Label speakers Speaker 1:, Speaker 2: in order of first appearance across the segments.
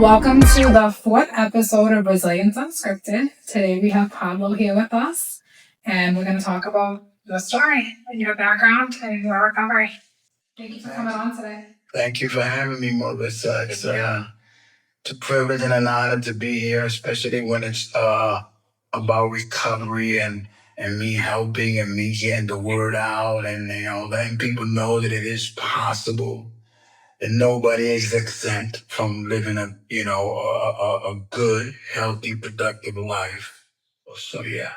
Speaker 1: Welcome to the fourth episode of Resilience Unscripted. Today we have Pablo here with us, and we're going to talk about your story and your background and your recovery. Thank you for coming on today.
Speaker 2: Thank you for having me, Melissa. It's a privilege and an honor to be here, especially when it's about recovery and me helping and me getting the word out and letting people know that it is possible. And nobody is exempt from living a good, healthy, productive life. So yeah,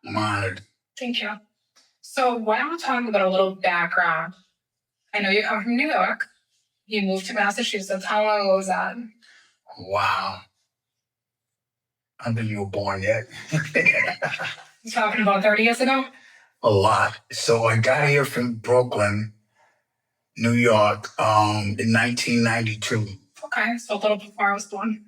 Speaker 2: I'm honored.
Speaker 1: Thank you. So why don't we talk about a little background? I know you come from New York. You moved to Massachusetts. How long ago was that?
Speaker 2: Wow. I don't think you were born yet.
Speaker 1: You talking about 30 years ago?
Speaker 2: A lot. So I got here from Brooklyn, New York, in 1992.
Speaker 1: Okay, so a little before I was born.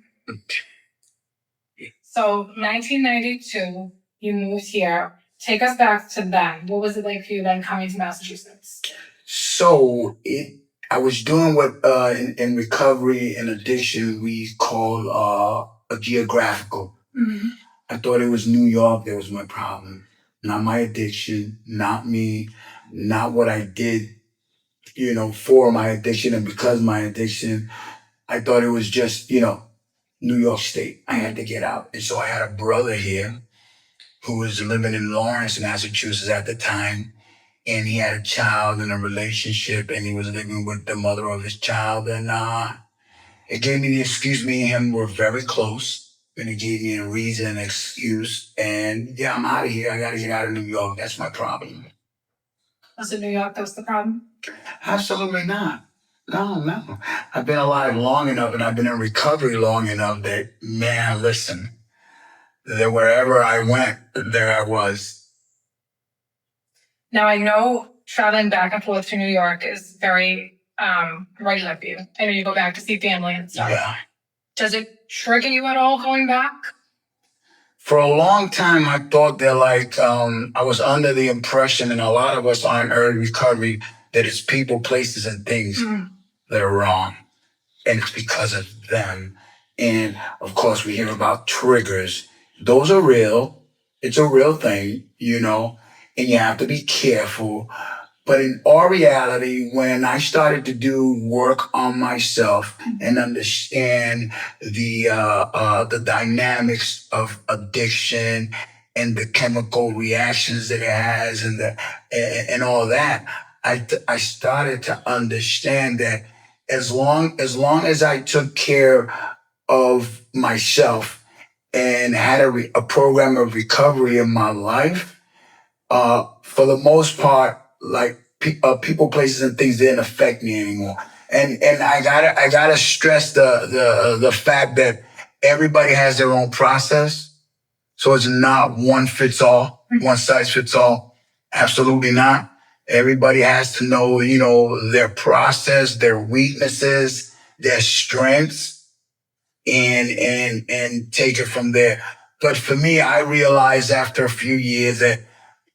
Speaker 1: So 1992, you moved here. Take us back to then. What was it like for you then coming to Massachusetts?
Speaker 2: So I was doing what in recovery and addiction we call a geographical.
Speaker 1: Mm-hmm.
Speaker 2: I thought it was New York that was my problem, not my addiction, not me, not what I did, for my addiction and because of my addiction. I thought it was just, New York State. I had to get out. And so I had a brother here who was living in Lawrence, Massachusetts at the time. And he had a child in a relationship and he was living with the mother of his child. And it gave me the excuse. Me and him were very close. And it gave me a reason, an excuse. And yeah, I'm out of here. I got to get out of New York. That's my problem.
Speaker 1: Was it New York that was the problem?
Speaker 2: Absolutely not. No. I've been alive long enough and I've been in recovery long enough that, man, listen, that wherever I went, there I was.
Speaker 1: Now, I know traveling back and forth to New York is very regular for you. I know you go back to see family and stuff.
Speaker 2: Yeah.
Speaker 1: Does it trigger you at all going back?
Speaker 2: For a long time, I thought that I was under the impression, and a lot of us are in early recovery, that it's people, places, and things that are wrong. And it's because of them. And of course, we hear about triggers. Those are real. It's a real thing, and you have to be careful. But in all reality, when I started to do work on myself and understand the dynamics of addiction and the chemical reactions that it has and all that, I started to understand that as long as I took care of myself and had a program of recovery in my life, for the most part, like people, places, and things didn't affect me anymore. And I gotta stress the fact that everybody has their own process, so it's not one fits all, one size fits all. Absolutely not. Everybody has to know, their process, their weaknesses, their strengths, and take it from there. But for me, I realized after a few years that,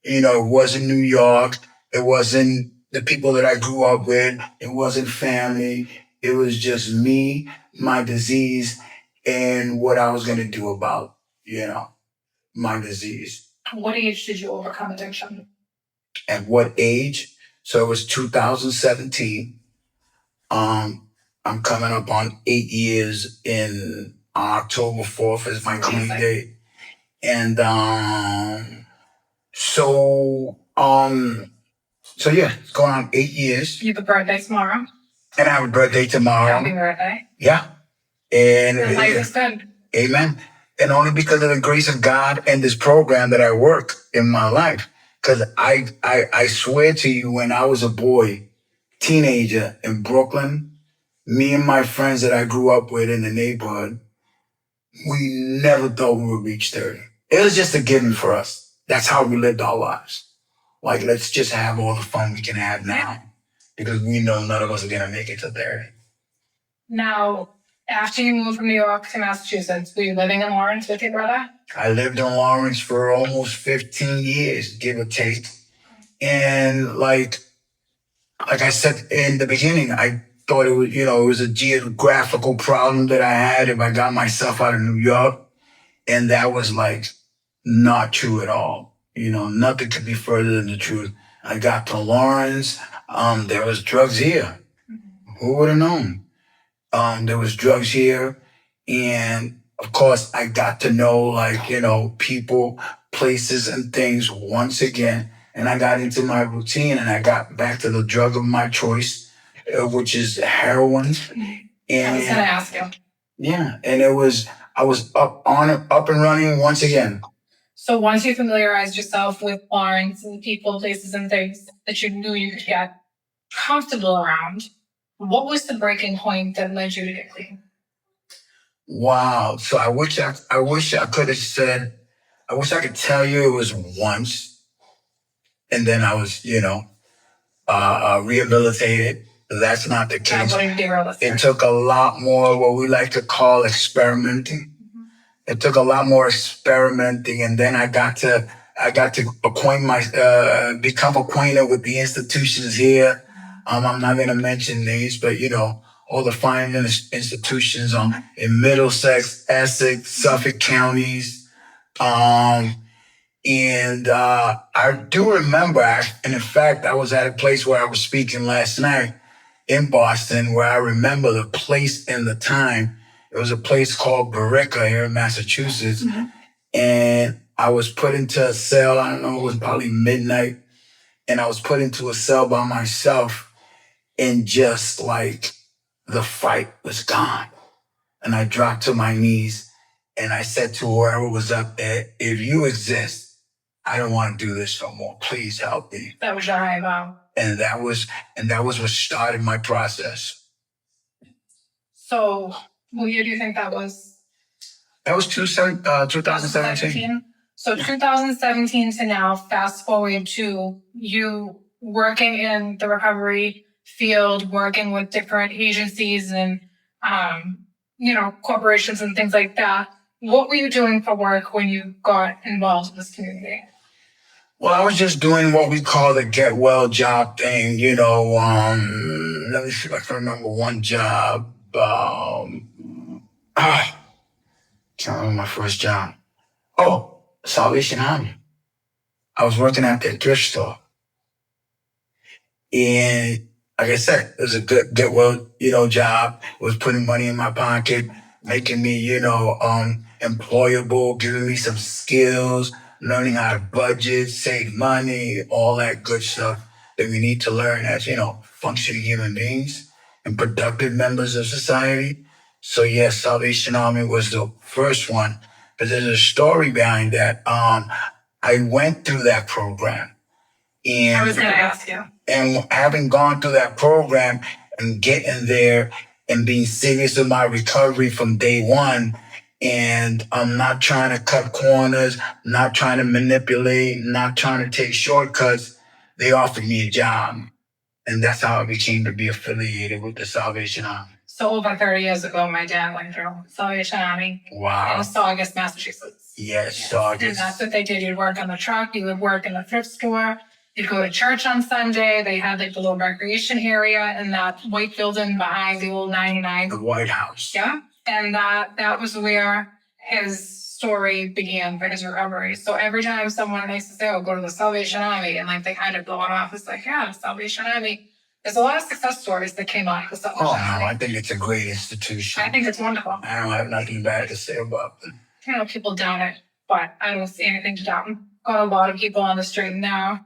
Speaker 2: it wasn't New York. It wasn't the people that I grew up with. It wasn't family. It was just me, my disease, and what I was going to do about, my disease.
Speaker 1: What age did you overcome addiction?
Speaker 2: At what age? So it was 2017. I'm coming up on 8 years in October 4th is my clean date. And so yeah, it's going on 8 years.
Speaker 1: You have a birthday tomorrow.
Speaker 2: And I have a birthday tomorrow.
Speaker 1: Happy birthday.
Speaker 2: Yeah. And
Speaker 1: life is good.
Speaker 2: Amen. And only because of the grace of God and this program that I work in my life. Because I swear to you, when I was a boy, teenager in Brooklyn, me and my friends that I grew up with in the neighborhood, we never thought we would reach 30. It was just a given for us. That's how we lived our lives. Like, let's just have all the fun we can have now. Because we know none of us are going to make it to 30.
Speaker 1: Now, after you moved from New York to Massachusetts, were you living in Lawrence with your brother?
Speaker 2: I lived in Lawrence for almost 15 years, give or take. And like I said in the beginning, I thought it was, it was a geographical problem that I had if I got myself out of New York. And that was like not true at all. Nothing could be further than the truth. I got to Lawrence. There was drugs here. Who would have known? There was drugs here. And of course, I got to know, people, places, and things once again. And I got into my routine and I got back to the drug of my choice, which is heroin. And
Speaker 1: I was going to ask you.
Speaker 2: Yeah. And I was up and running once again.
Speaker 1: So once you familiarized yourself with Lawrence and people, places, and things that you knew you could get comfortable around, what was the breaking point that led you to get clean?
Speaker 2: Wow. So I wish I could have said, I wish I could tell you it was once, and then I was, rehabilitated. That's not the case.
Speaker 1: That wouldn't be realistic.
Speaker 2: It took a lot more what we like to call experimenting. It took a lot more experimenting, and then I got to become acquainted with the institutions here. I'm not going to mention names, but all the fine institutions in Middlesex, Essex, Suffolk counties. And I do remember, and in fact, I was at a place where I was speaking last night in Boston, where I remember the place and the time. It was a place called Barica here in Massachusetts. Mm-hmm. And I was put into a cell. I don't know, it was probably midnight. And I was put into a cell by myself. And just like the fight was gone. And I dropped to my knees and I said to whoever was up there, if you exist, I don't want to do this no more. Please help me.
Speaker 1: That was your high vow.
Speaker 2: And that was what started my process.
Speaker 1: So what year do you think that was?
Speaker 2: That was 2017.
Speaker 1: So 2017 to now, fast forward to you working in the recovery field, working with different agencies and, corporations and things like that. What were you doing for work when you got involved in this community?
Speaker 2: Well, I was just doing what we call the get well job thing, let me see if I can remember one job. Can't remember my first job. Oh, Salvation Army. I was working at their thrift store. And like I said, it was a good job. It was putting money in my pocket, making me, employable, giving me some skills, learning how to budget, save money, all that good stuff that we need to learn as, functioning human beings and productive members of society. So yes, Salvation Army was the first one, but there's a story behind that. I went through that program. And
Speaker 1: I was going to ask you.
Speaker 2: And having gone through that program and getting there and being serious in my recovery from day one, and I'm not trying to cut corners, not trying to manipulate, not trying to take shortcuts, they offered me a job. And that's how I became to be affiliated with the Salvation Army.
Speaker 1: So over 30 years ago, my dad went through Salvation Army.
Speaker 2: Wow.
Speaker 1: In Saugus, Massachusetts.
Speaker 2: Yes, Saugus.
Speaker 1: And that's what they did. You'd work on the truck, you would work in the thrift store, you'd go to church on Sunday. They had the little recreation area in that white building behind the old 99.
Speaker 2: The White House.
Speaker 1: Yeah. And that was where his story began for his recovery. So every time someone likes to say, oh, go to the Salvation Army, and they kind of blow it off, it's like, yeah, the Salvation Army. There's a lot of success stories that came out of the Salvation Army.
Speaker 2: No, I think it's a great institution.
Speaker 1: I think it's wonderful.
Speaker 2: I don't have nothing bad to say about it.
Speaker 1: People doubt it, but I don't see anything to doubt. Got a lot of people on the street now.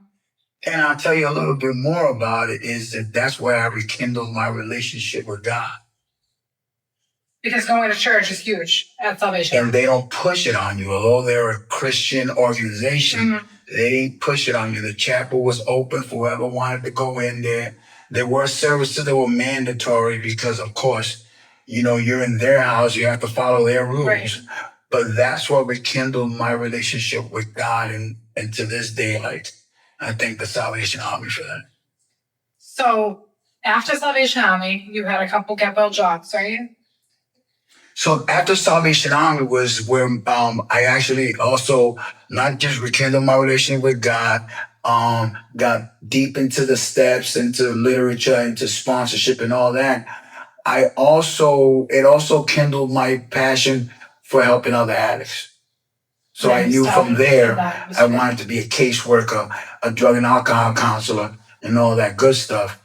Speaker 2: And I'll tell you a little bit more about it is that's where I rekindled my relationship with God.
Speaker 1: Because going to church is huge at Salvation.
Speaker 2: And they don't push it on you. Although they're a Christian organization, they didn't push it on you. The chapel was open for whoever wanted to go in there. There were services that were mandatory because, of course, you're in their house. You have to follow their rules. Right. But that's what rekindled my relationship with God. And to this day, I thank the Salvation Army for that.
Speaker 1: So after Salvation Army, you had a couple get well jobs, right?
Speaker 2: So after Salvation Army was where I actually also not just rekindled my relationship with God, got deep into the steps, into literature, into sponsorship and all that. it also kindled my passion for helping other addicts. So I knew from there I wanted to be a caseworker, a drug and alcohol counselor, and all that good stuff.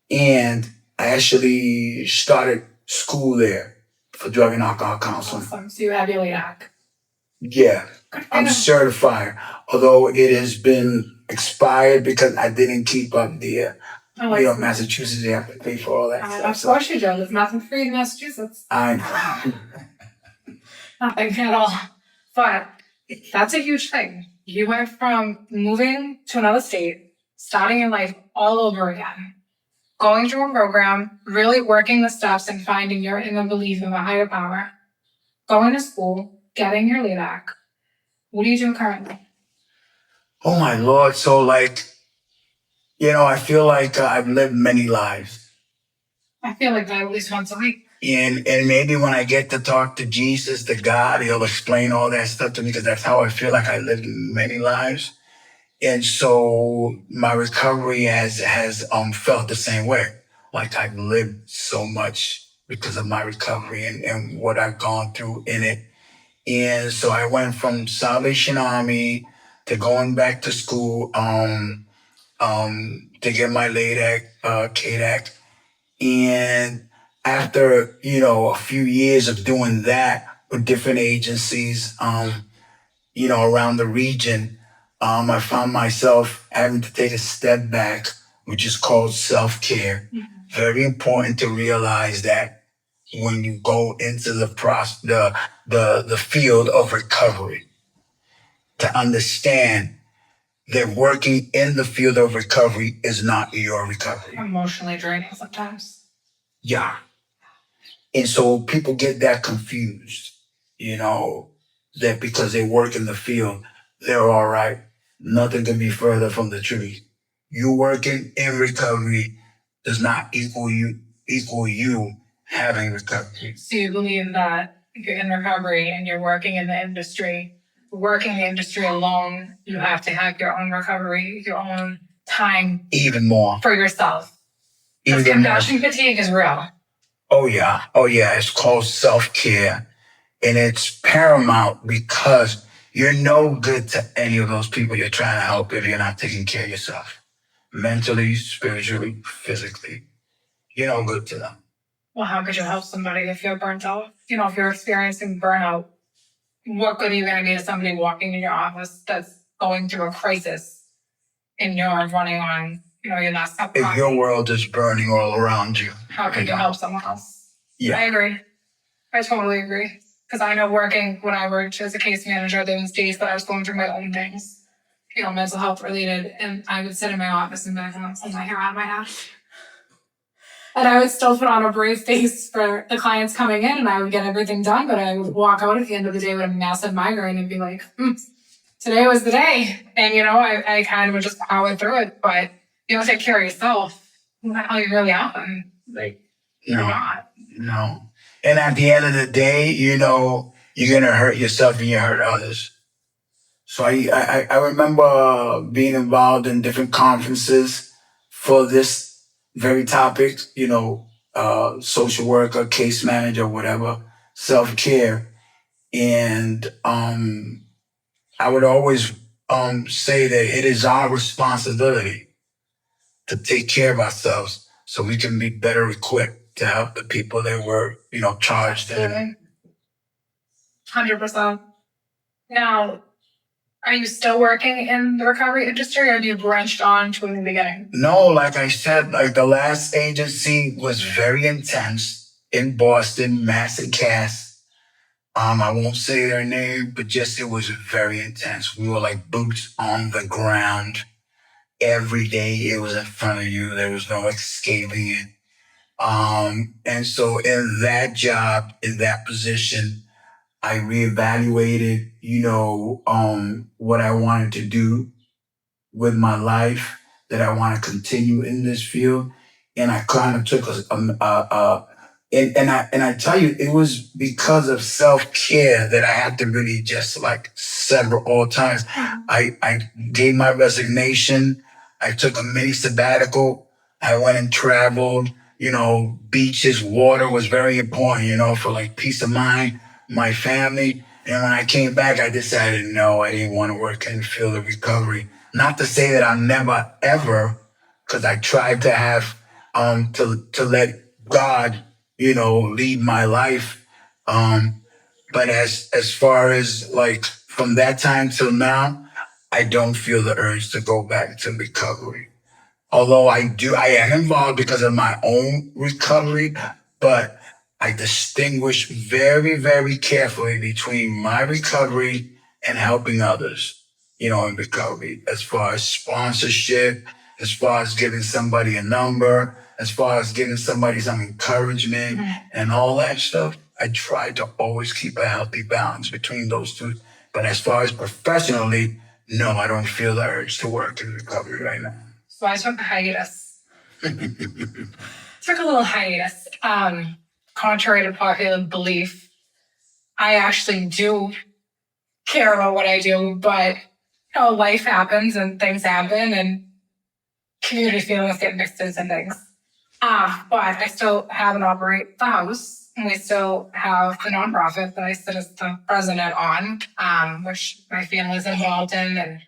Speaker 2: And I actually started school there for drug and alcohol counseling.
Speaker 1: Awesome. So you have your LADAC.
Speaker 2: Yeah, I'm certified, although it has been expired because I didn't keep up the, Massachusetts, you have to pay for all that stuff.
Speaker 1: Of course you do. There's nothing free in Massachusetts.
Speaker 2: I know.
Speaker 1: Nothing at all. But that's a huge thing. You went from moving to another state, starting your life all over again, going through a program, really working the steps and finding your inner belief in a higher power, going to school, getting your LADAC. What are you doing currently?
Speaker 2: Oh my Lord. So I feel like I've lived many lives.
Speaker 1: I feel like that at least once a week.
Speaker 2: And maybe when I get to talk to Jesus, to God, he'll explain all that stuff to me because that's how I feel like I lived many lives. And so my recovery has felt the same way. Like I've lived so much because of my recovery and what I've gone through in it. And so I went from Salvation Army to going back to school to get my LADAC, KDAC. And after, a few years of doing that with different agencies, around the region, I found myself having to take a step back, which is called self-care. Mm-hmm. Very important to realize that when you go into the field of recovery, to understand that working in the field of recovery is not your recovery.
Speaker 1: Emotionally draining sometimes.
Speaker 2: Yeah. And so people get that confused, that because they work in the field, they're all right. Nothing can be further from the truth. You working in recovery does not equal you having recovery.
Speaker 1: So you believe that if you're in recovery and you're working in the industry alone, you have to have your own recovery, your own time.
Speaker 2: Even more.
Speaker 1: For yourself. Because compassion fatigue is real.
Speaker 2: Oh yeah. It's called self-care. And it's paramount because you're no good to any of those people you're trying to help if you're not taking care of yourself. Mentally, spiritually, physically. You're no good to them.
Speaker 1: Well, how could you help somebody if you're burnt out? If you're experiencing burnout, what good are you going to be to somebody walking in your office that's going through a crisis and you're running on, you're not stuck?
Speaker 2: If your world is burning all around you.
Speaker 1: How could you help someone else?
Speaker 2: Yeah.
Speaker 1: I agree. I totally agree. Because I know when I worked as a case manager, there was days that I was going through my own things, mental health related, and I would sit in my office and be like, pull my hair out of my head. And I would still put on a brave face for the clients coming in and I would get everything done, but I would walk out at the end of the day with a massive migraine and be like, today was the day. And, I kind of would just power through it, but you don't take care of yourself. Who the hell you really are? You're not.
Speaker 2: No. And at the end of the day, you're going to hurt yourself and you hurt others. So I remember being involved in different conferences for this very topic, social worker, case manager, whatever, self-care. And I would always say that it is our responsibility to take care of ourselves so we can be better equipped to help the people that we're, charged in.
Speaker 1: 100%. Now, are you still working in the recovery industry or have you branched on to in the beginning?
Speaker 2: No, like I said, the last agency was very intense in Boston, Mass and Cass. I won't say their name, but just it was very intense. We were like boots on the ground. Every day it was in front of you. There was no escaping it. And so in that job, in that position, I reevaluated, what I wanted to do with my life, that I want to continue in this field. And I kind of took and I tell you, it was because of self-care that I had to really just sever all ties. I gave my resignation. I took a mini sabbatical. I went and traveled, beaches, water was very important, for like peace of mind, my family. And when I came back, I decided, no, I didn't want to work in the field of recovery. Not to say that I'll never, ever, because I tried to have, to let God, lead my life. But as far as like from that time till now, I don't feel the urge to go back to recovery. Although I am involved because of my own recovery, but I distinguish very, very carefully between my recovery and helping others, in recovery, as far as sponsorship, as far as giving somebody a number, as far as giving somebody some encouragement and all that stuff. I try to always keep a healthy balance between those two. But as far as professionally, no, I don't feel the urge to work in recovery right now.
Speaker 1: So I took a hiatus. Took a little hiatus. Contrary to popular belief, I actually do care about what I do, but life happens and things happen and community feelings get mixed in and things. But I still have and operate the house, and we still have the nonprofit that I sit as the president on, which my family is involved in, and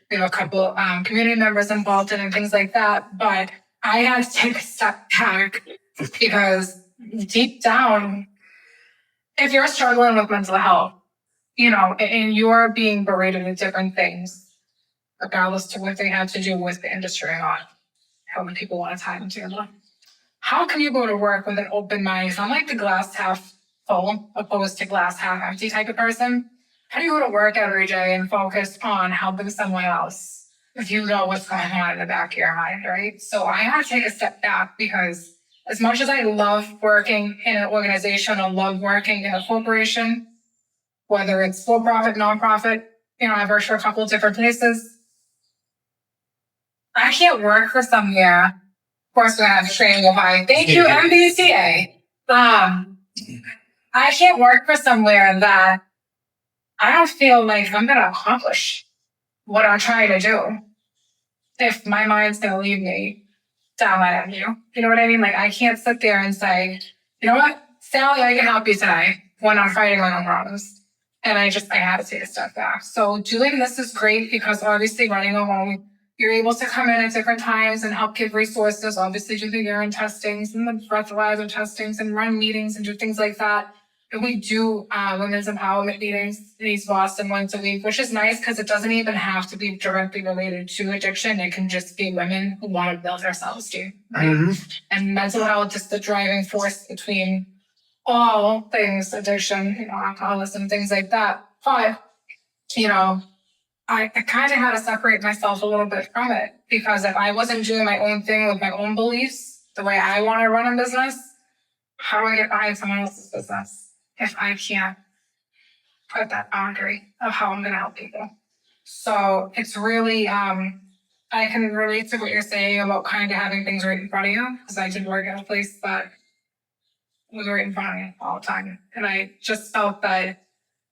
Speaker 1: we have a couple community members involved in and things like that. But I had to take a step back because deep down, if you're struggling with mental health, and you're being berated with different things, regardless to what they have to do with the industry or not, how many people want to tie them together. How can you go to work with an open mind? I'm like the glass half full opposed to glass half empty type of person. How do you go to work every day and focus on helping someone else if you know what's going on in the back of your mind, right? So I had to take a step back because as much as I love working in an organization, I love working in a corporation, whether it's for-profit, non-profit, I've worked for a couple of different places. I can't work for somewhere. Of course, we have training of high. Thank you, MBCA. I can't work for somewhere that I don't feel like I'm going to accomplish what I'm trying to do if my mind's going to leave me down that avenue. You know what I mean? Like, I can't sit there and say, you know what, Sally, I can help you today when I'm fighting my own wrongs. And I had to take a step back. So doing this is great because obviously running a home, you're able to come in at different times and help give resources, obviously do the urine testings and the breathalyzer testings and run meetings and do things like that. And we do women's empowerment meetings in East Boston once a week, which is nice because it doesn't even have to be directly related to addiction. It can just be women who want to build their self-esteem, right? Mm-hmm. And mental health is the driving force between all things addiction, alcoholism, things like that. But, I kind of had to separate myself a little bit from it because if I wasn't doing my own thing with my own beliefs, the way I want to run a business, how do I get behind someone else's business if I can't put that boundary of how I'm going to help people? So it's really, I can relate to what you're saying about kind of having things right in front of you because I did work at a place that was right in front of me all the time. And I just felt that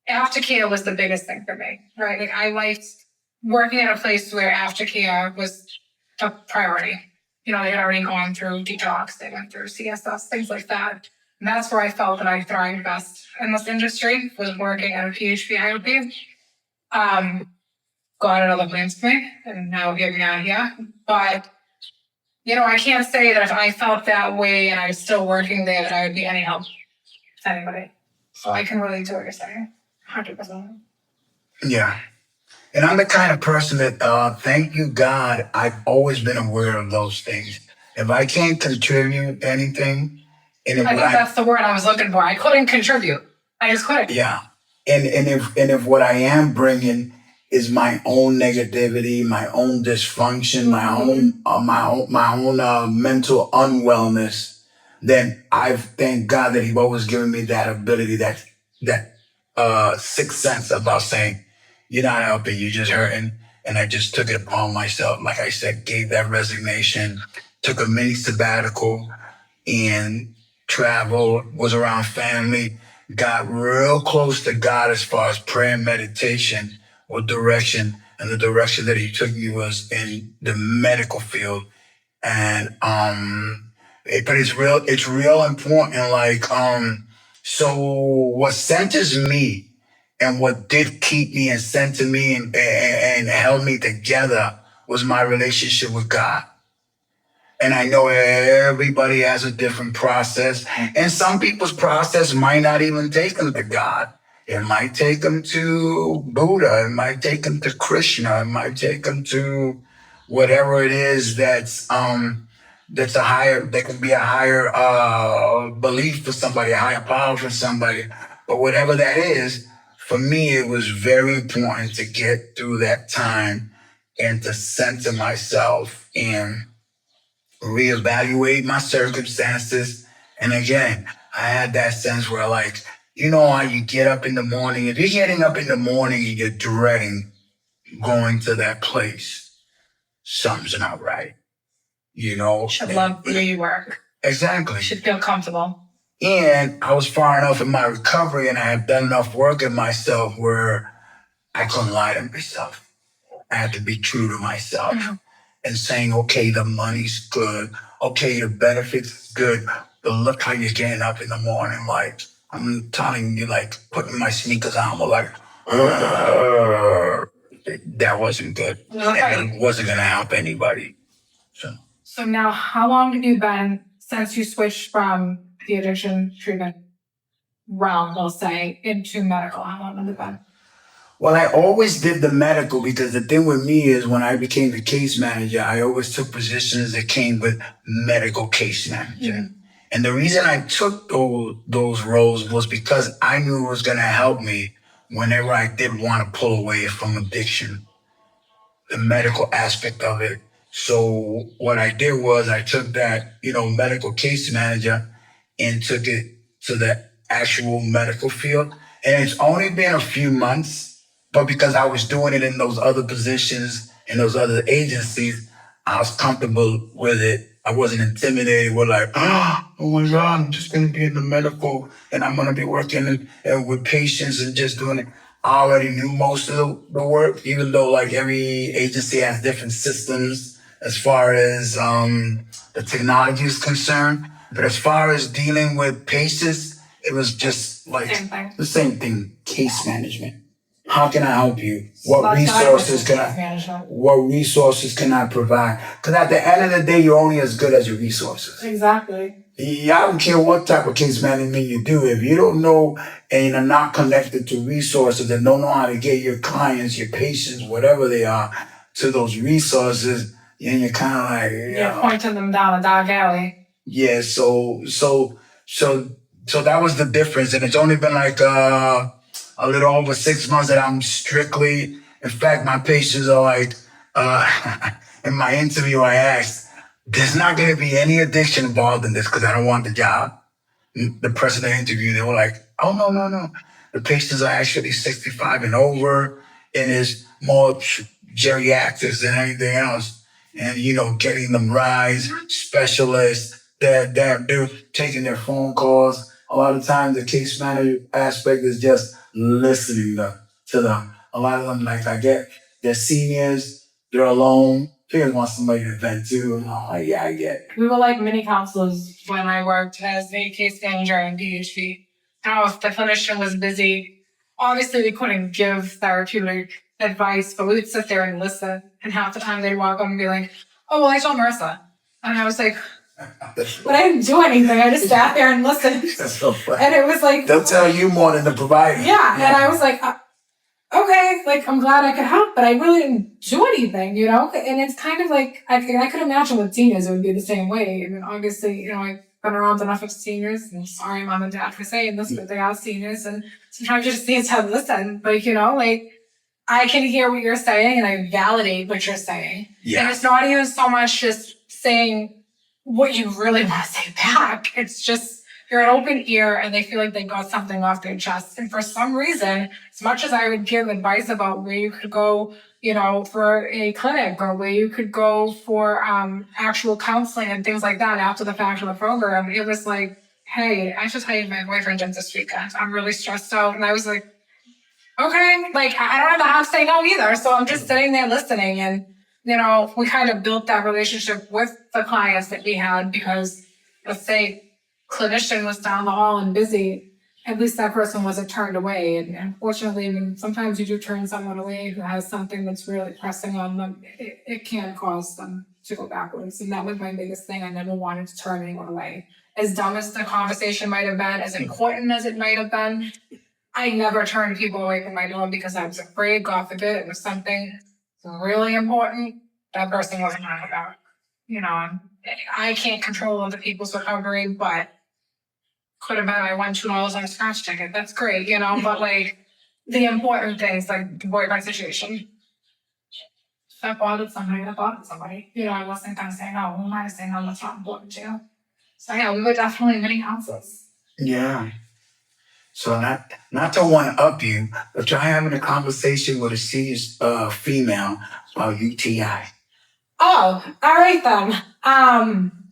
Speaker 1: aftercare was the biggest thing for me, right? Like I liked working at a place where aftercare was a priority. They had already gone through detox, they went through CSS, things like that. And that's where I felt that I thrived best in this industry, was working at a PHP IOP. God had other plans for me, and now here we are here. But I can't say that if I felt that way and I was still working there, that I would be any help to anybody. So I can relate to what you're saying, 100%.
Speaker 2: Yeah. And I'm the kind of person that, thank you, God, I've always been aware of those things. If I can't contribute anything,
Speaker 1: I think that's the word I was looking for. I couldn't contribute. I just couldn't.
Speaker 2: Yeah. And if what I am bringing is my own negativity, my own dysfunction, my own mental unwellness, then I thank God that He's always given me that ability, that sixth sense about saying, you're not helping, you're just hurting. And I just took it upon myself. Like I said, gave that resignation, took a mini sabbatical and traveled, was around family, got real close to God as far as prayer and meditation or direction. And the direction that He took me was in the medical field. And But it's real important. Like, so what centers me and what did keep me and center me and held me together was my relationship with God. And I know everybody has a different process, and some people's process might not even take them to God. It might take them to Buddha. It might take them to Krishna. It might take them to whatever it is that's a higher. That can be a higher belief for somebody, a higher power for somebody. But whatever that is, for me, it was very important to get through that time and to center myself in reevaluate my circumstances. And again, I had that sense where, like, you know how you get up in the morning, if you're getting up in the morning and you're dreading going to that place, something's not right. You know?
Speaker 1: Should love where you work.
Speaker 2: Exactly.
Speaker 1: Should feel comfortable.
Speaker 2: And I was far enough in my recovery and I had done enough work in myself where I couldn't lie to myself. I had to be true to myself. And saying, okay, the money's good. Okay, the benefits is good. But look how you're getting up in the morning. Like, I'm telling you, like, putting my sneakers on, but like, that wasn't good. And it wasn't going to help anybody.
Speaker 1: So now, how long have you been since you switched from the addiction treatment realm, we'll say, into medical? How long have you been?
Speaker 2: Well, I always did the medical because the thing with me is when I became the case manager, I always took positions that came with medical case manager. Mm-hmm. And the reason I took those roles was because I knew it was going to help me whenever I did want to pull away from addiction, the medical aspect of it. So what I did was I took that, medical case manager and took it to the actual medical field. And it's only been a few months, but because I was doing it in those other positions, in those other agencies, I was comfortable with it. I wasn't intimidated. We're like, oh my God, I'm just going to be in the medical and I'm going to be working with patients and just doing it. I already knew most of the work, even though like every agency has different systems as far as the technology is concerned. But as far as dealing with patients, it was just like the same thing, case management. How can I help you? What resources can I provide? Because at the end of the day, you're only as good as your resources.
Speaker 1: Exactly.
Speaker 2: Yeah, I don't care what type of case management you do. If you don't know and are not connected to resources and don't know how to get your clients, your patients, whatever they are, to those resources, and you're kind of like,
Speaker 1: pointing them down a dark alley.
Speaker 2: Yeah, so that was the difference, and it's only been like a little over 6 months that I'm strictly. In fact, my patients are like, in my interview, I asked, "There's not going to be any addiction involved in this because I don't want the job." The person I interviewed, they were like, "Oh no. The patients are actually 65 and over, and it's more geriatrics than anything else." And getting them rides, specialists, they're taking their phone calls. A lot of times the case manager aspect is just listening to them. A lot of them, like I get, they're seniors, they're alone. They just want somebody to vent to. And I'm like, yeah, I get it.
Speaker 1: We were like mini counselors when I worked as a case manager in PhD. Now, if the clinician was busy, obviously we couldn't give therapeutic advice, but we would sit there and listen. And half the time they'd walk up and be like, "Oh, well, I told Marissa." And I was like, but I didn't do anything. I just sat there and listened.
Speaker 2: That's so funny.
Speaker 1: And it was like,
Speaker 2: they'll tell you more than the provider.
Speaker 1: Yeah. And I was like, okay, like, I'm glad I could help, but I really didn't do anything, And it's kind of like, I could imagine with seniors, it would be the same way. I mean, obviously, I've been around enough of seniors, and sorry, mom and dad, for saying this, but they are seniors, and sometimes you just need to listen. But, I can hear what you're saying, and I validate what you're saying. Yeah. And it's not even so much just saying what you really want to say back. It's just, you're an open ear and they feel like they got something off their chest. And for some reason, as much as I would give advice about where you could go, for a clinic or where you could go for actual counseling and things like that after the fact of the program, it was like, hey, I should tell you my boyfriend did this weekend. I'm really stressed out. And I was like, okay, like I don't have the house to say no either. So I'm just sitting there listening. And, we kind of built that relationship with the clients that we had because let's say, clinician was down the hall and busy, at least that person wasn't turned away. And unfortunately, when sometimes you do turn someone away who has something that's really pressing on them, it can cause them to go backwards. And that was my biggest thing. I never wanted to turn anyone away. As dumb as the conversation might have been, as important as it might have been, I never turned people away from my door because I was afraid, God forbid, it was something really important that person wasn't on about. You know, and I can't control other people's recovery, but could have been I won $2 on a scratch ticket. That's great, you know, but like the important things, like the boyfriend situation. If that bothered somebody, that bothered somebody. You know, I wasn't gonna say no. Who am I to say no? That's not important to you. So yeah, we were definitely many houses.
Speaker 2: Yeah. So not to one up you, but you're having a conversation with a serious female about UTI.
Speaker 1: Oh, all right then.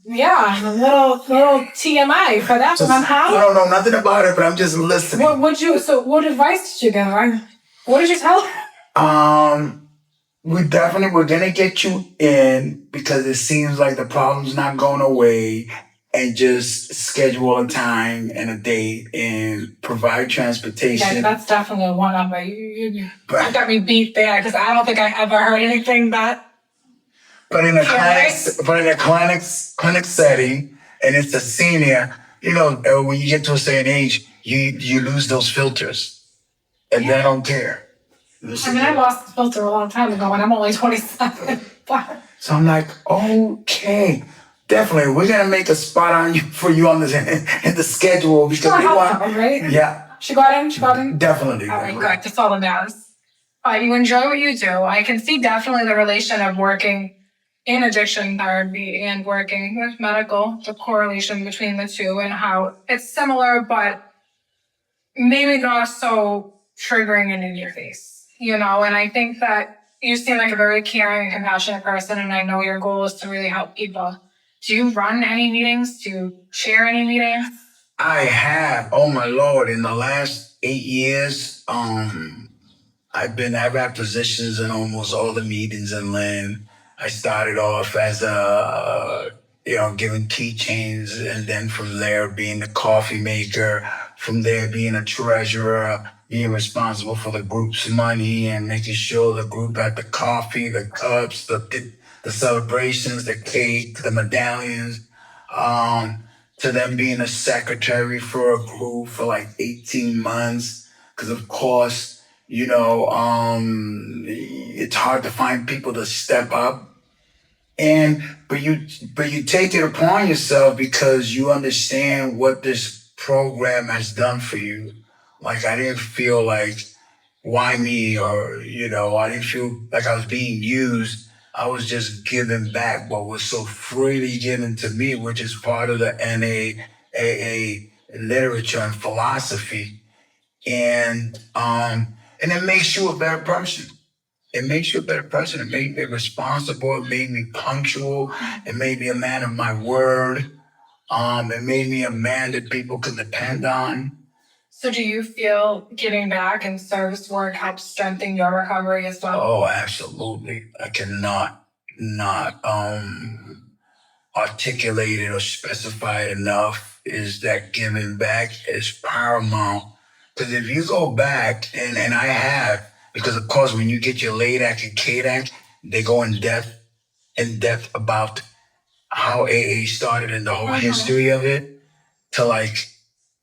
Speaker 1: Yeah, a little TMI for that one.
Speaker 2: I don't know nothing about it, but I'm just listening.
Speaker 1: What advice did you give her? What did you tell her?
Speaker 2: We're gonna get you in because it seems like the problem's not going away, and just schedule a time and a date and provide transportation.
Speaker 1: Yeah, that's definitely a one-up. You got me beat there because I don't think I ever heard anything that.
Speaker 2: But in a clinic setting, and it's a senior, you know, when you get to a certain age, you lose those filters, and they don't care.
Speaker 1: I mean, I lost the filter a long time ago, and I'm only 27.
Speaker 2: So I'm like, okay, definitely, we're gonna make a spot on you for you on in the schedule because we want.
Speaker 1: Right?
Speaker 2: Yeah.
Speaker 1: She got in.
Speaker 2: Definitely.
Speaker 1: All right, good. That's all that matters. You enjoy what you do. I can see definitely the relation of working in addiction therapy and working with medical, the correlation between the two and how it's similar, but maybe not so triggering and in your face. You know, and I think that you seem like a very caring and compassionate person, and I know your goal is to really help people. Do you run any meetings? Do you chair any meetings?
Speaker 2: I have. Oh my Lord! In the last 8 years, I've had positions in almost all the meetings in Lynn. I started off as giving keychains, and then from there being the coffee maker, from there being a treasurer, being responsible for the group's money and making sure the group had the coffee, the cups, the celebrations, the cake, the medallions, to them being a secretary for a group for like 18 months. Because of course, it's hard to find people to step up. But you take it upon yourself because you understand what this program has done for you. Like I didn't feel like why me or I didn't feel like I was being used. I was just giving back what was so freely given to me, which is part of the NAAA literature and philosophy. And it makes you a better person. It makes you a better person. It made me responsible. It made me punctual. It made me a man of my word. It made me a man that people could depend on.
Speaker 1: So do you feel giving back and service work helps strengthen your recovery as well?
Speaker 2: Oh, absolutely. I cannot not articulate it or specify it enough is that giving back is paramount. Because if you go back, and I have, because of course when you get your LADAC and KDAC, they go in depth about how AA started and the whole history of it, to like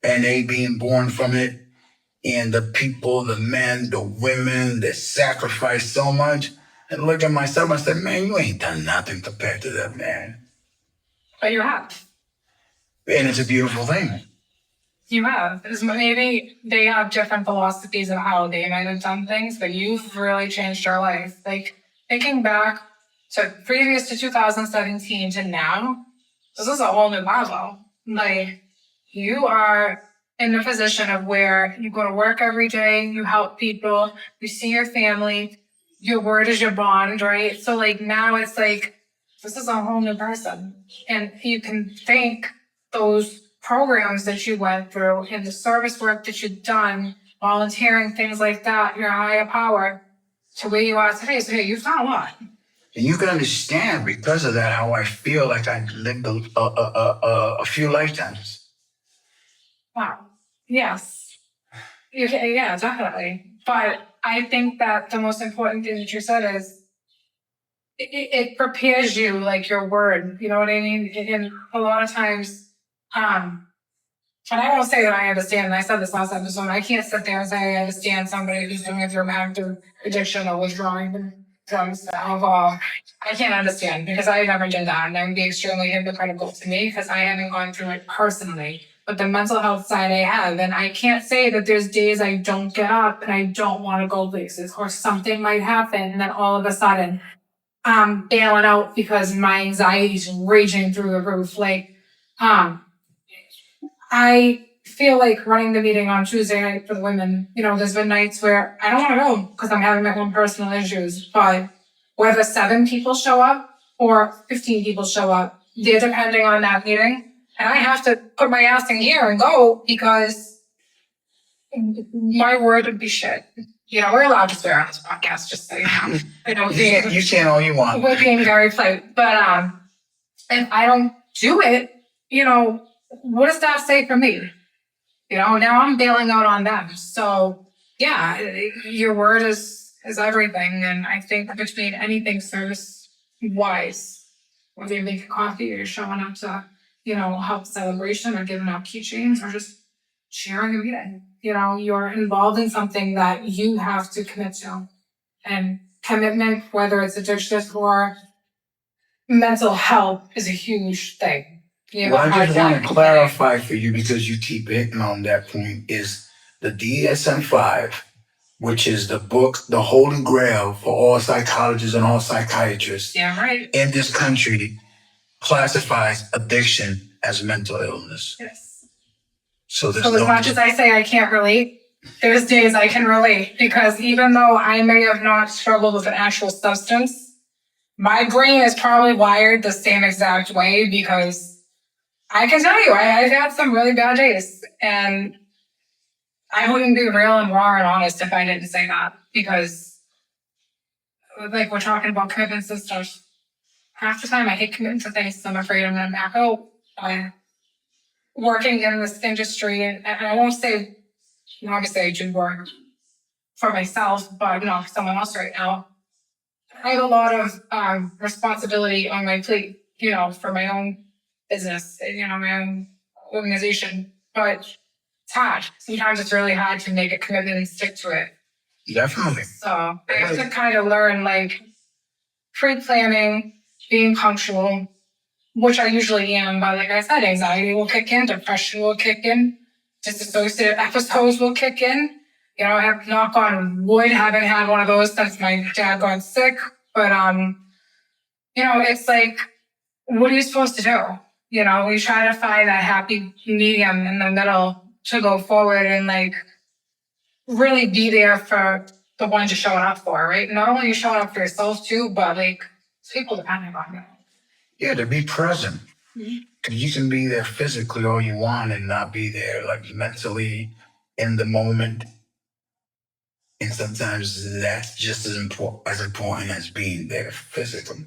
Speaker 2: NA being born from it, and the people, the men, the women that sacrificed so much. And look at myself, I said, man, you ain't done nothing compared to that man.
Speaker 1: But you have.
Speaker 2: And it's a beautiful thing.
Speaker 1: You have. Because maybe they have different philosophies of how they might have done things, but you've really changed your life. Like, thinking back to previous to 2017 to now, this is a whole new level. Like, you are in a position of where you go to work every day, you help people, you see your family, your word is your bond, right? So, like, now it's like, this is a whole new person. And you can thank those programs that you went through and the service work that you've done, volunteering, things like that, your higher power to where you are today. So, hey, you've done a lot.
Speaker 2: And you can understand because of that how I feel like I lived a few lifetimes.
Speaker 1: Wow. Yes. Okay, yeah, definitely. But I think that the most important thing that you said is it prepares you like your word. You know what I mean? And a lot of times, and I won't say that I understand, and I said this last episode, I can't sit there and say I understand somebody who's doing it through active addiction or withdrawing from drugs, alcohol. I can't understand because I never did that. And that would be extremely hypocritical to me because I haven't gone through it personally. But the mental health side I have, and I can't say that there's days I don't get up and I don't want to go places or something might happen and then all of a sudden I'm bailing out because my anxiety is raging through the roof. I feel like running the meeting on Tuesday night for the women. You know, there's been nights where I don't want to go because I'm having my own personal issues. But whether 7 people show up or 15 people show up, they're depending on that meeting. And I have to put my ass in gear and go because my word would be shit. You know, we're allowed to swear on this podcast, just so you know. I know
Speaker 2: You can all you want.
Speaker 1: we're being very polite. But if I don't do it, you know, what does that say for me? You know, now I'm bailing out on them. So yeah, your word is everything. And I think between anything service wise, whether you make a coffee or you're showing up to, you know, help celebration or giving out keychains or just sharing a meeting, you know, you're involved in something that you have to commit to. And commitment, whether it's addiction or mental health, is a huge thing.
Speaker 2: Well, I just want to clarify for you because you keep hitting on that point is the DSM-5, which is the book, the holy grail for all psychologists and all psychiatrists.
Speaker 1: Yeah, right.
Speaker 2: In this country, classifies addiction as mental illness.
Speaker 1: Yes.
Speaker 2: So
Speaker 1: as much as I say I can't relate, there's days I can relate because even though I may have not struggled with an actual substance, my brain is probably wired the same exact way because I can tell you, I've had some really bad days and I wouldn't be real and raw and honest if I didn't say that because like we're talking about commitments and stuff. Half the time I hate committing to things because I'm afraid I'm going to back out. I'm working in this industry and I won't say, obviously I do work for myself, but not for someone else right now. I have a lot of responsibility on my plate, you know, for my own business, you know, my own organization. But it's hard. Sometimes it's really hard to make a commitment and stick to it.
Speaker 2: Definitely.
Speaker 1: So I have to kind of learn like pre-planning, being punctual, which I usually am. But like I said, anxiety will kick in, depression will kick in, disassociative episodes will kick in. You know, I have knock on wood, haven't had one of those since my dad got sick. But you know, it's like, what are you supposed to do? You know, we try to find that happy medium in the middle to go forward and like really be there for the ones you're showing up for, right? Not only you're showing up for yourself too, but like people depending on you.
Speaker 2: Yeah, to be present. Because you can be there physically all you want and not be there like mentally in the moment. And sometimes that's just as important as being there physically.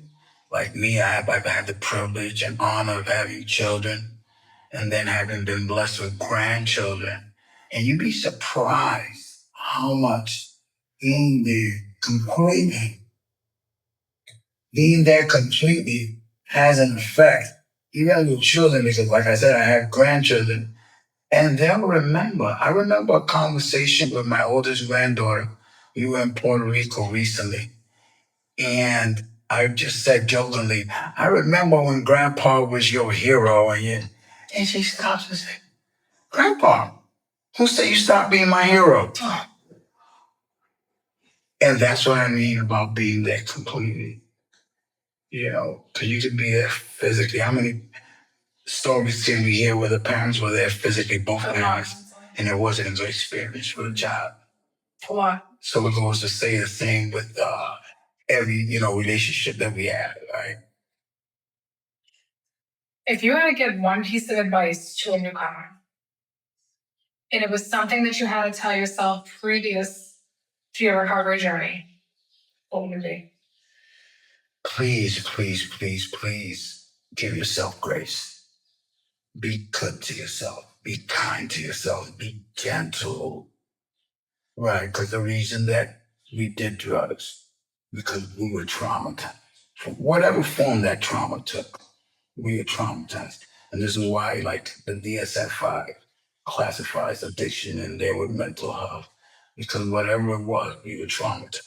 Speaker 2: Like me, I've had the privilege and honor of having children and then having been blessed with grandchildren. And you'd be surprised how much being there completely has an effect. Even with children, because like I said, I have grandchildren. And they'll remember. I remember a conversation with my oldest granddaughter. We were in Puerto Rico recently. And I just said jokingly, I remember when Grandpa was your hero. And she stops and said, Grandpa, who said you stopped being my hero? And that's what I mean about being there completely. You know, because you can be there physically. How many stories can we hear where the parents were there physically, both parents, and it wasn't a good experience for the child? So it goes to say the same with every, relationship that we have, right?
Speaker 1: If you were to give one piece of advice to a newcomer, and it was something that you had to tell yourself previous to your recovery journey, what would it be?
Speaker 2: please, please, please, please give yourself grace. Be good to yourself. Be kind to yourself. Be gentle. Right, because the reason that we did drugs, because we were traumatized. For whatever form that trauma took, we were traumatized. And this is why, like, the DSM-5 classifies addiction in there with mental health. Because whatever it was, we were traumatized.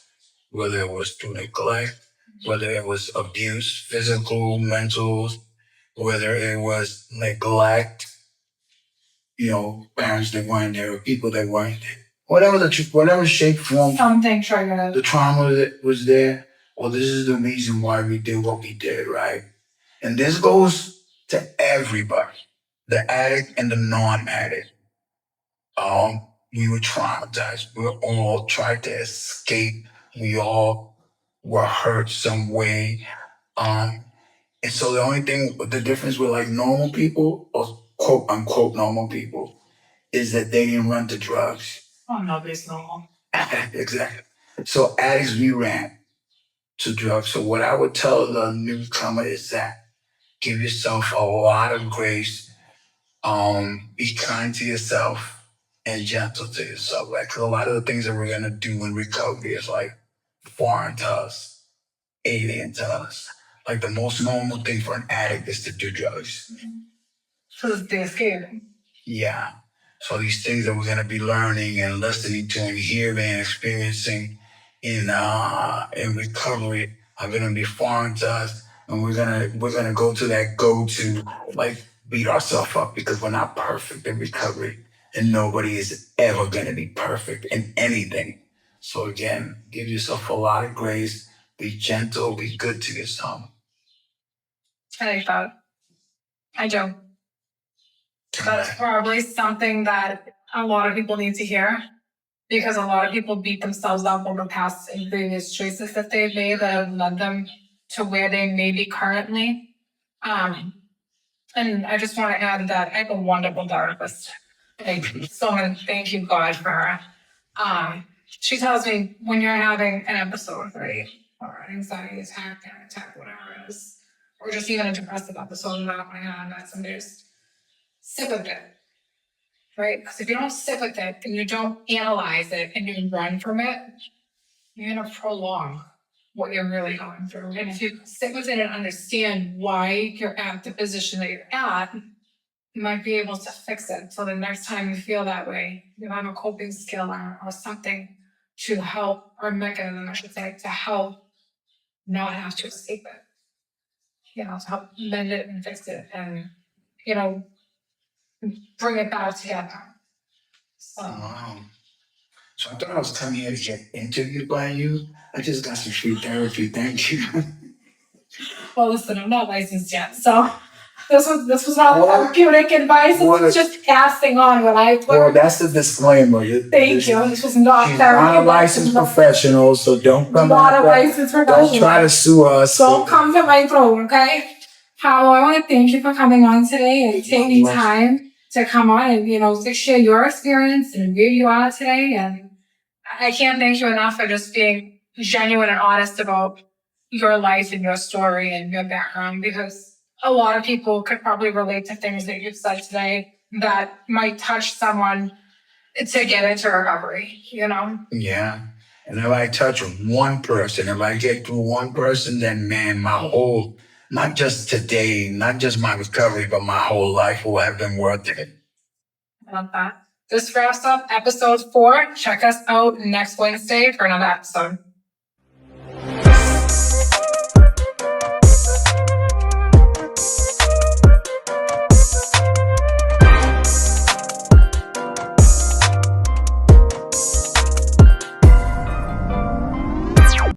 Speaker 2: Whether it was through neglect, whether it was abuse, physical, mental, whether it was neglect, parents that weren't there, or people that weren't there. Whatever shape, form,
Speaker 1: something triggered
Speaker 2: the trauma that was there. Well, this is the reason why we did what we did, right? And this goes to everybody, the addict and the non-addict. We were traumatized. We all tried to escape. We all were hurt some way. And so the difference with like normal people or quote unquote normal people is that they didn't run to drugs.
Speaker 1: Oh, nobody's normal.
Speaker 2: Exactly. So addicts, we ran to drugs. So what I would tell the newcomer is that give yourself a lot of grace. Be kind to yourself and gentle to yourself. Like 'cause a lot of the things that we're gonna do in recovery is like foreign to us, alien to us. Like the most normal thing for an addict is to do drugs.
Speaker 1: So they're scared.
Speaker 2: Yeah. So these things that we're gonna be learning and listening to and hearing and experiencing in recovery are gonna be foreign to us, and we're gonna go to that go-to like beat ourselves up because we're not perfect in recovery, and nobody is ever gonna be perfect in anything. So again, give yourself a lot of grace. Be gentle. Be good to yourself.
Speaker 1: I like that. I do. That's probably something that a lot of people need to hear because a lot of people beat themselves up over past and previous choices that they've made that have led them to where they may be currently. And I just want to add that I have a wonderful therapist. Thank you God for her. She tells me when you're having an episode, right, or an anxiety attack, panic attack, whatever it is, or just even a depressive episode not going on, that some days, sit with it, right? Because if you don't sit with it and you don't analyze it and you run from it, you're gonna prolong what you're really going through. And if you sit with it and understand why you're at the position that you're at, you might be able to fix it. So the next time you feel that way, you have a coping skill or something to help, or a mechanism, I should say, to help not have to escape it. To help mend it and fix it and, bring it back together. So.
Speaker 2: Wow. So I thought I was coming here to get interviewed by you. I just got some free therapy. Thank you.
Speaker 1: Well, listen, I'm not licensed yet, so this was not therapeutic advice. It was just passing on what I've learned.
Speaker 2: Well, that's the disclaimer.
Speaker 1: Thank you. This was not therapy.
Speaker 2: She's not a licensed professional, so don't come.
Speaker 1: Not a licensed professional.
Speaker 2: Don't try to sue us.
Speaker 1: Don't come to my throat, okay? Pablo, I want to thank you for coming on today and taking time to come on and to share your experience and where you are today. And I can't thank you enough for just being genuine and honest about your life and your story and your background, because a lot of people could probably relate to things that you've said today that might touch someone to get into recovery,
Speaker 2: Yeah. And if I touch one person, if I get through one person, then man, my whole, not just today, not just my recovery, but my whole life will have been worth it.
Speaker 1: I love that. This wraps up episode 4. Check us out next Wednesday for another episode.